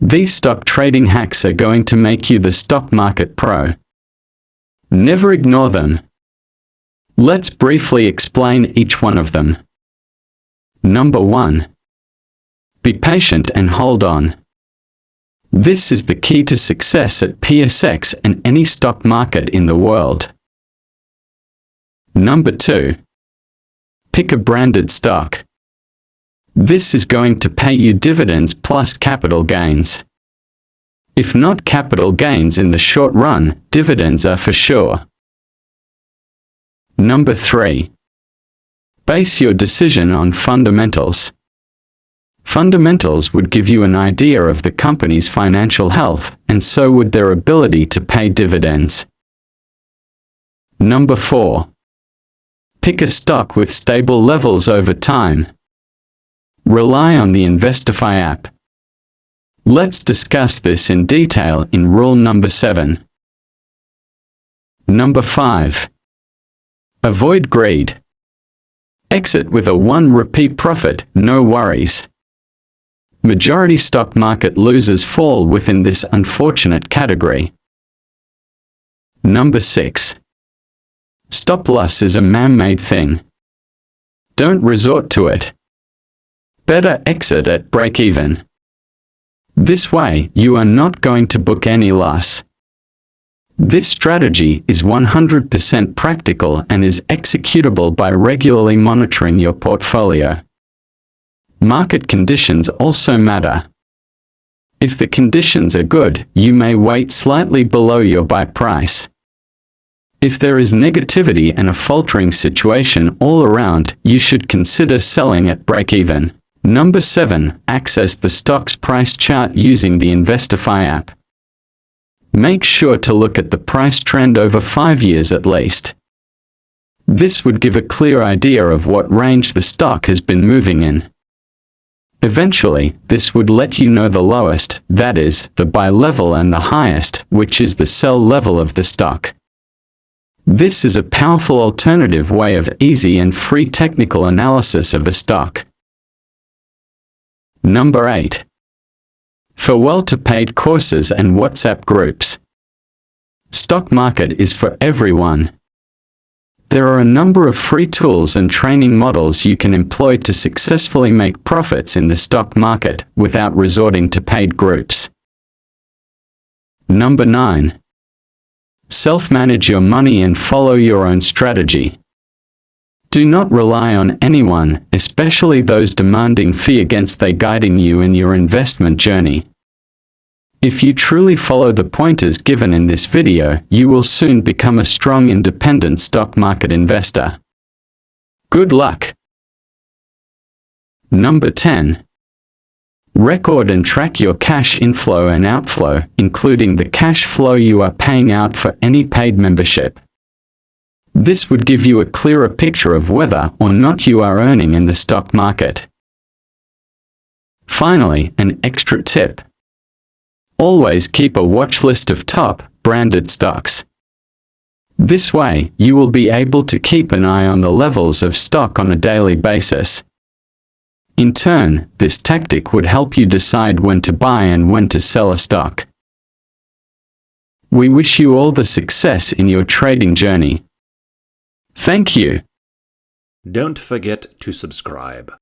These stock trading hacks are going to make you the stock market pro. Never ignore them. Let's briefly explain each one of them. Number 1. Be patient and hold on. This is the key to success at PSX and any stock market in the world. Number 2. Pick a branded stock. This is going to pay you dividends plus capital gains. If not capital gains in the short run, dividends are for sure. Number 3. Base your decision on fundamentals. Fundamentals would give you an idea of the company's financial health, and so would their ability to pay dividends. Number 4. Pick a stock with stable levels over time. Rely on the Investify app. Let's discuss this in detail in rule number 7. Number 5. Avoid greed. Exit with a 1 rupee profit, no worries. Majority stock market losers fall within this unfortunate category. Number 6. Stop loss is a man-made thing. Don't resort to it. Better exit at break-even. This way, you are not going to book any loss. This strategy is 100% practical and is executable by regularly monitoring your portfolio. Market conditions also matter. If the conditions are good, you may wait slightly below your buy price. If there is negativity and a faltering situation all around, you should consider selling at break-even. Number 7. Access the stock's price chart using the Investify app. Make sure to look at the price trend over 5 years at least. This would give a clear idea of what range the stock has been moving in. Eventually, this would let you know the lowest, that is, the buy level, and the highest, which is the sell level of the stock. This is a powerful alternative way of easy and free technical analysis of a stock. Number 8. For well-to-paid courses and WhatsApp groups. Stock market is for everyone. There are a number of free tools and training models you can employ to successfully make profits in the stock market without resorting to paid groups. Number 9. Self-manage your money and follow your own strategy. Do not rely on anyone, especially those demanding fee against they guiding you in your investment journey. If you truly follow the pointers given in this video, you will soon become a strong independent stock market investor. Good luck! Number 10. Record and track your cash inflow and outflow, including the cash flow you are paying out for any paid membership. This would give you a clearer picture of whether or not you are earning in the stock market. Finally, an extra tip. Always keep a watch list of top, branded stocks. This way, you will be able to keep an eye on the levels of stock on a daily basis. In turn, this tactic would help you decide when to buy and when to sell a stock. We wish you all the success in your trading journey. Thank you. Don't forget to subscribe.